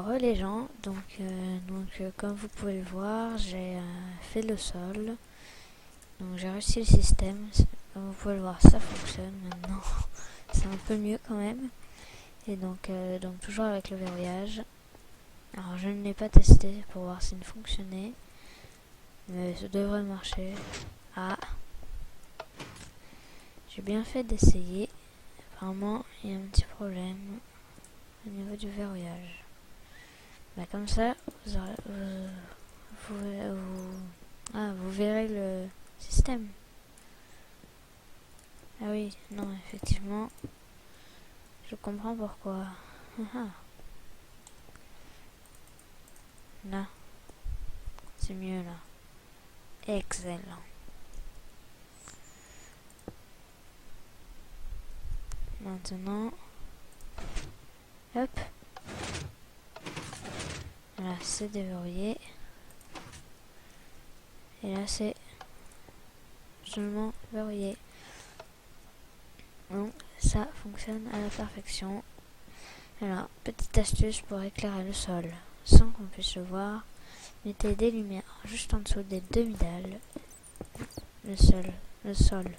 Re les gens, comme vous pouvez le voir, j'ai fait le sol, donc j'ai réussi le système, comme vous pouvez le voir ça fonctionne maintenant, c'est un peu mieux quand même, et donc toujours avec le verrouillage. Alors je ne l'ai pas testé pour voir s'il fonctionnait, mais ça devrait marcher. Ah, j'ai bien fait d'essayer, apparemment il y a un petit problème au niveau du verrouillage. Bah comme ça, vous verrez le système. Ah oui, non, effectivement, je comprends pourquoi. Là, c'est mieux là. Excellent. Maintenant, hop. Là, c'est déverrouillé. Et là, c'est seulement verrouillé. Donc, ça fonctionne à la perfection. Alors, petite astuce pour éclairer le sol sans qu'on puisse le voir. Mettez des lumières juste en dessous des demi-dalles. Le sol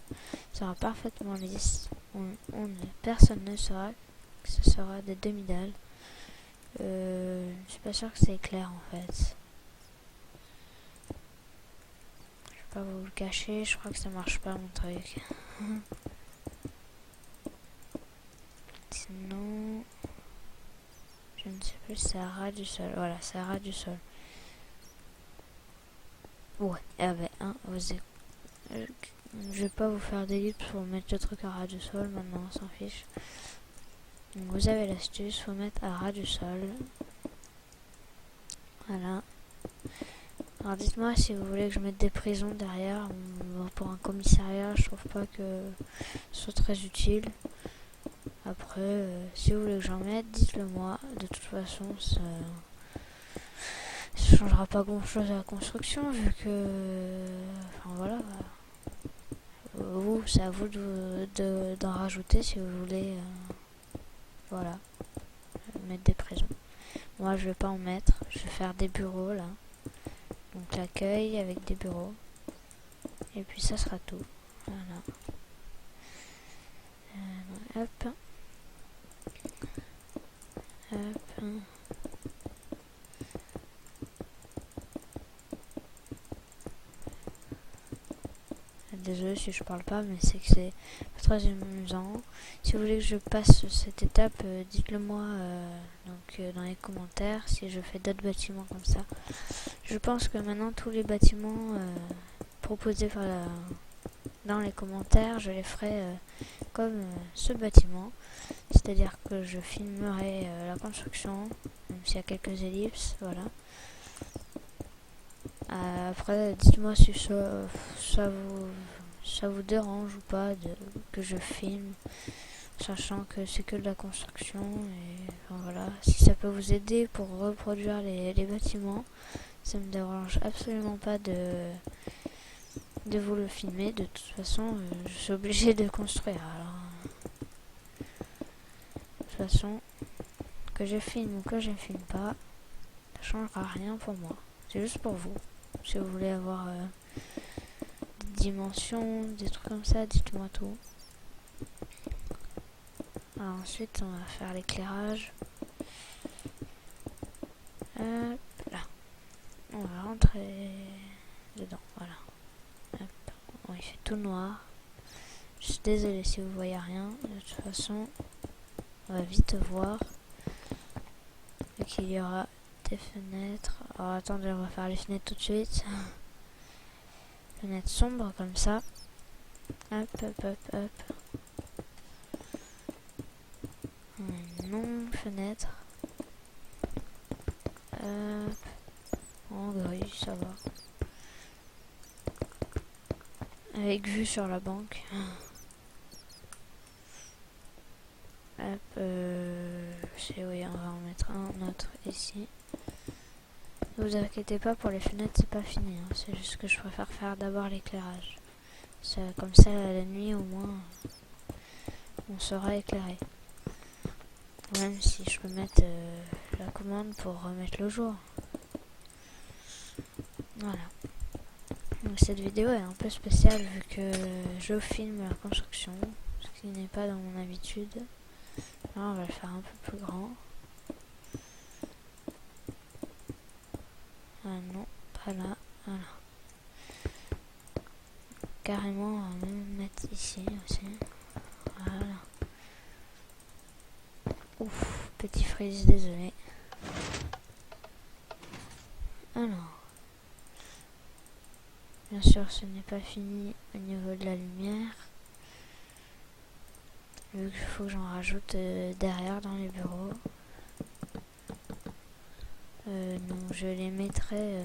sera parfaitement lisse. Personne ne saura que ce sera des demi-dalles. Je suis pas sûr que c'est clair en fait. Je vais pas vous le cacher, je crois que ça marche pas mon truc. Sinon, je ne sais plus, c'est à ras du sol. Voilà, c'est à ras du sol. Ouais, je vais pas vous faire d'ellipse pour mettre le truc à ras du sol, maintenant on s'en fiche. Donc vous avez l'astuce, faut mettre à ras du sol. Voilà. Alors dites-moi si vous voulez que je mette des prisons derrière. Pour un commissariat, je trouve pas que ce soit très utile. Après, si vous voulez que j'en mette, dites-le moi. De toute façon, ça changera pas grand-chose à la construction vu que... Enfin voilà. C'est à vous d'en rajouter si vous voulez. Voilà. Mettre des prisons. Moi, je vais pas en mettre. Je vais faire des bureaux là. Donc l'accueil avec des bureaux. Et puis ça sera tout. Voilà. Hop. Hop. Désolé si je parle pas, mais c'est que c'est très amusant. Si vous voulez que je passe cette étape, dites-le moi dans les commentaires si je fais d'autres bâtiments comme ça. Je pense que maintenant tous les bâtiments proposés dans les commentaires, je les ferai comme ce bâtiment. C'est-à-dire que je filmerai la construction, même s'il y a quelques ellipses, voilà. Après, dites-moi si ça vous dérange ou pas que je filme, sachant que c'est que de la construction. Et enfin, voilà, si ça peut vous aider pour reproduire les bâtiments, ça me dérange absolument pas de vous le filmer. De toute façon, je suis obligée de construire. Alors, de toute façon, que je filme ou que je ne filme pas, ça changera rien pour moi. C'est juste pour vous. Si vous voulez avoir des dimensions, des trucs comme ça, dites-moi tout. Alors ensuite, on va faire l'éclairage. Là. On va rentrer dedans. Voilà. Hop. Bon, il fait tout noir. Je suis désolée si vous voyez rien. De toute façon, on va vite voir. Et qu'il y aura des fenêtres. Alors attendez, on va faire les fenêtres tout de suite. Fenêtres sombres comme ça. Hop, hop, hop, hop. Non, fenêtre. Hop. En gris, ça va. Avec vue sur la banque. Hop, oui, on va en mettre un autre ici. Ne vous inquiétez pas, pour les fenêtres, c'est pas fini. Hein. C'est juste que je préfère faire d'abord l'éclairage. Comme ça, la nuit, au moins, on sera éclairé. Même si je peux mettre la commande pour remettre le jour. Voilà. Donc cette vidéo est un peu spéciale vu que je filme la construction, ce qui n'est pas dans mon habitude. Là on va le faire un peu plus grand. Ah non, pas là, voilà. Carrément, on va même mettre ici aussi. Voilà. Ouf, petit freeze, désolé. Alors, bien sûr, ce n'est pas fini au niveau de la lumière. Vu qu'il faut que j'en rajoute derrière dans les bureaux. Donc je les mettrai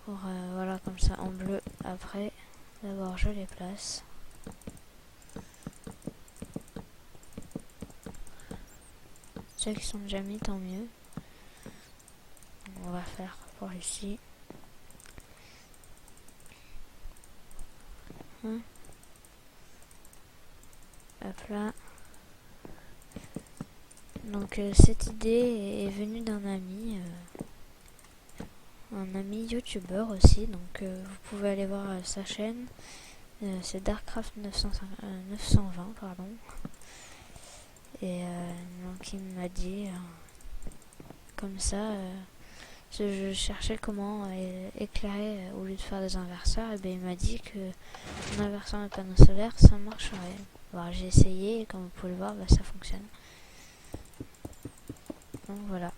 pour, voilà, comme ça en bleu après. D'abord je les place. Ceux qui sont déjà mis, tant mieux. On va faire pour ici. Hop là. Donc cette idée est venue d'un ami. Un ami youtubeur aussi. Donc vous pouvez aller voir sa chaîne. C'est Darkcraft 920, pardon. Et donc il m'a dit comme ça, je cherchais comment éclairer au lieu de faire des inverseurs, et bien il m'a dit que en inversant le panneau solaire ça marcherait. Bon, j'ai essayé et comme vous pouvez le voir, bah, ça fonctionne. Donc voilà.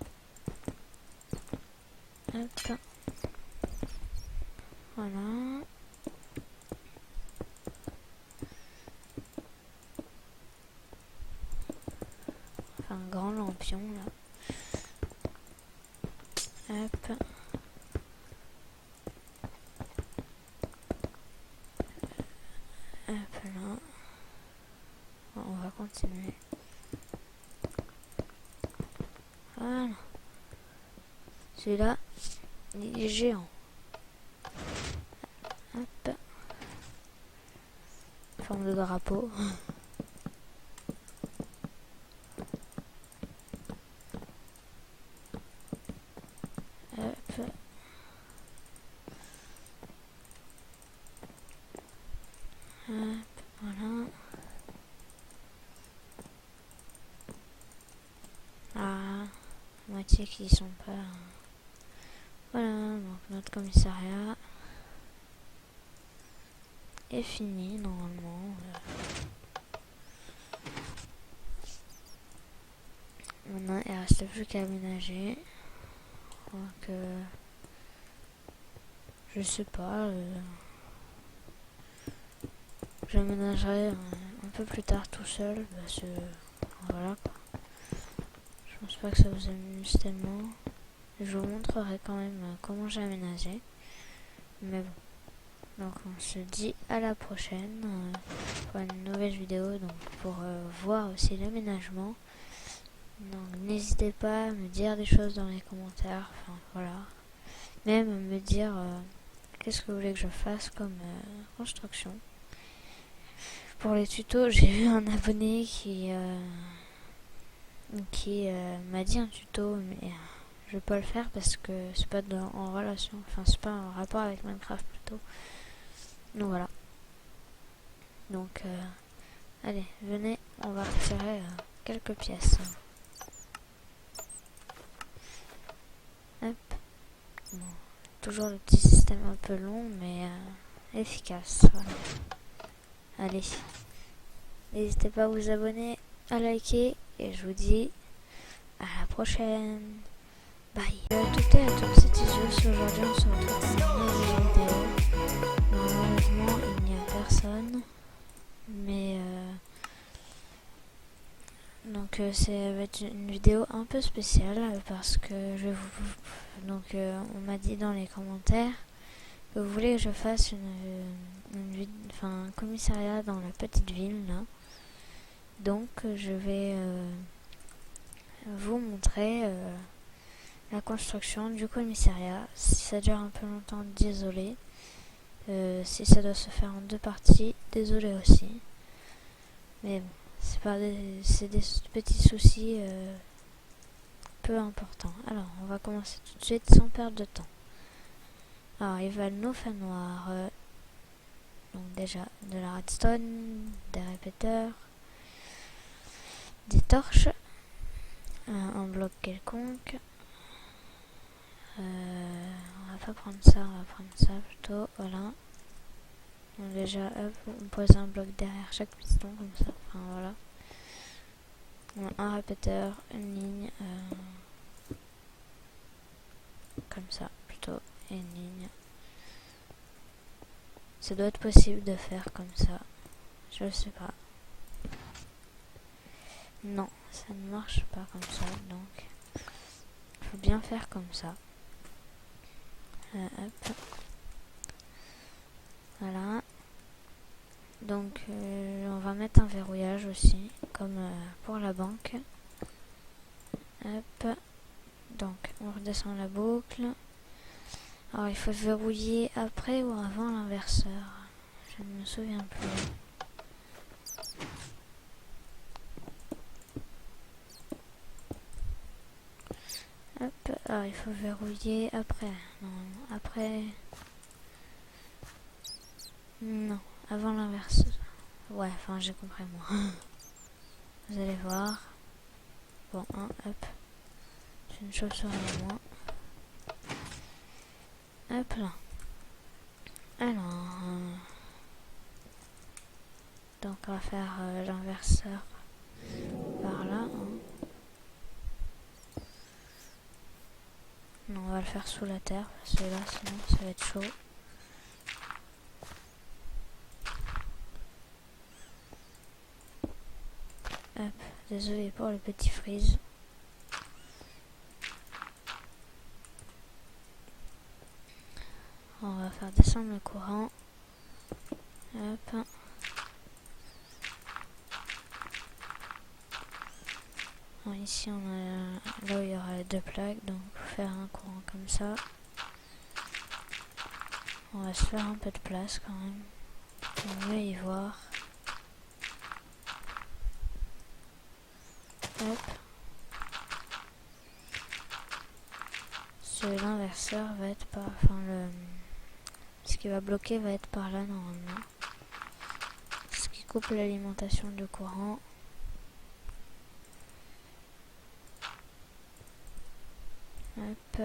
Hop. Voilà. Enfin, un grand lampion là. Hop. Hop là. Bon, on va continuer. Voilà. Celui-là, il est géant. Hop. Forme de drapeau. Hop. Hop, voilà. Ah, moitié qui sont pas. Voilà, donc notre commissariat est fini normalement. Maintenant, il reste plus qu'à aménager. Donc, je sais pas. J'aménagerai un peu plus tard tout seul. Parce que, voilà quoi. Je pense pas que ça vous amuse tellement. Je vous montrerai quand même comment j'ai aménagé. Mais bon. Donc on se dit à la prochaine pour une nouvelle vidéo. Donc pour voir aussi l'aménagement. Donc n'hésitez pas à me dire des choses dans les commentaires. Enfin voilà. Même me dire qu'est-ce que vous voulez que je fasse comme construction. Pour les tutos, j'ai eu un abonné qui m'a dit un tuto, mais je vais pas le faire parce que c'est pas en relation, enfin c'est pas en rapport avec Minecraft plutôt. Donc voilà. Donc allez, venez, on va retirer quelques pièces. Hop. Bon, toujours le petit système un peu long mais efficace. Voilà. Allez, n'hésitez pas à vous abonner, à liker et je vous dis à la prochaine. Bye. Tout est à tout, c'est Isios. Aujourd'hui on se retrouve pour une nouvelle vidéo. Malheureusement il n'y a personne. Mais donc ça va être une vidéo un peu spéciale parce que je vais vous... Donc on m'a dit dans les commentaires que vous voulez que je fasse un commissariat dans la petite ville là. Donc je vais vous montrer la construction du commissariat. Si ça dure un peu longtemps, désolé. Si ça doit se faire en deux parties, désolé aussi. Mais bon, c'est des petits soucis peu important. Alors, on va commencer tout de suite sans perdre de temps. Alors, il va nous faire noir. Donc déjà, de la redstone, des répéteurs, des torches, un bloc quelconque. On va pas prendre ça, on va prendre ça plutôt, voilà. Donc déjà, hop, on pose un bloc derrière chaque piston, comme ça, enfin voilà. Un répéteur, une ligne, comme ça, plutôt, et une ligne. Ça doit être possible de faire comme ça, je sais pas. Non, ça ne marche pas comme ça, donc il faut bien faire comme ça. Hop. Voilà. Donc on va mettre un verrouillage aussi, comme pour la banque. Hop. Donc on redescend la boucle. Alors il faut verrouiller après ou avant l'inverseur. Je ne me souviens plus. Hop. Alors il faut verrouiller après. Non, après. Non, avant l'inverseur. Ouais, enfin j'ai compris moi. Vous allez voir. Bon, hop. J'ai une chaussure à moi. Hop là. Alors, donc on va faire l'inverseur par là. Non, on va le faire sous la terre parce que là sinon ça va être chaud. Hop, désolé pour le petit freeze. On va faire descendre le courant. Hop. Alors ici on a là où il y aura les deux plaques, donc faut faire un courant comme ça. On va se faire un peu de place quand même. On va y voir. Hop. L'inverseur va être par... Enfin ce qui va bloquer va être par là normalement. Ce qui coupe l'alimentation de courant. Hop.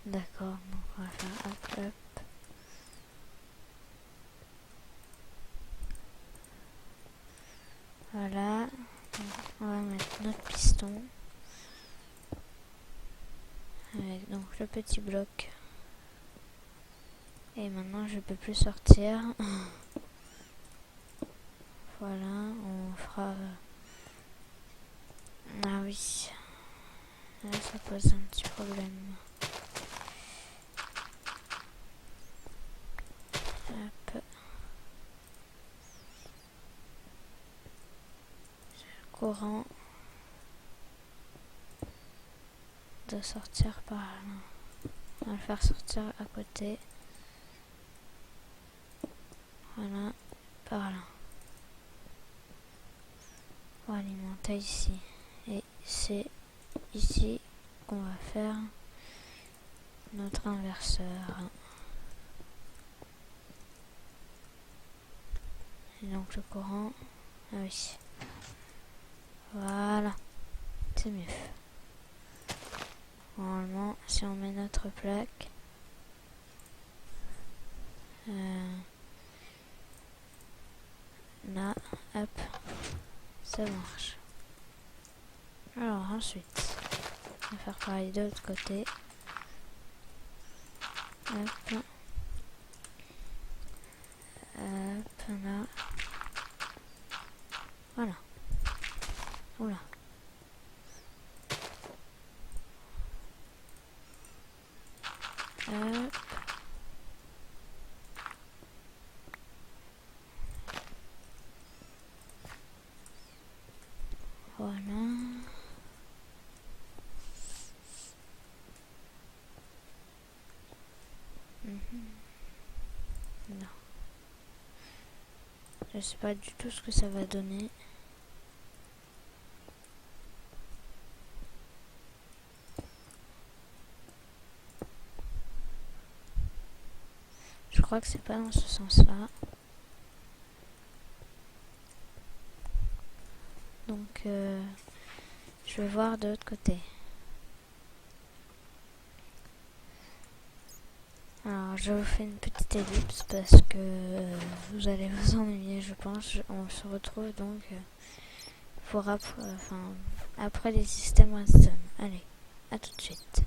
D'accord, donc on va faire hop hop. Voilà. Donc, on va mettre notre piston. Avec donc le petit bloc. Et maintenant je peux plus sortir. Voilà, on fera... Ah oui. Là ça pose un petit problème. Hop. Le courant de sortir par là. On va le faire sortir à côté. Voilà, par là. Pour alimenter ici. Et c'est ici qu'on va faire notre inverseur. Et donc le courant, ah oui. Voilà, c'est mieux. Normalement, si on met notre plaque, là, hop, ça marche. Alors ensuite, on va faire pareil de l'autre côté. Hop. Hop, là. Voilà. Oula. Hop. Voilà. Non. Je sais pas du tout ce que ça va donner. Je crois que c'est pas dans ce sens-là. Donc, je vais voir de l'autre côté. Alors, je vous fais une petite ellipse parce que vous allez vous ennuyer, je pense. On se retrouve donc après les systèmes redstone. Allez, à tout de suite.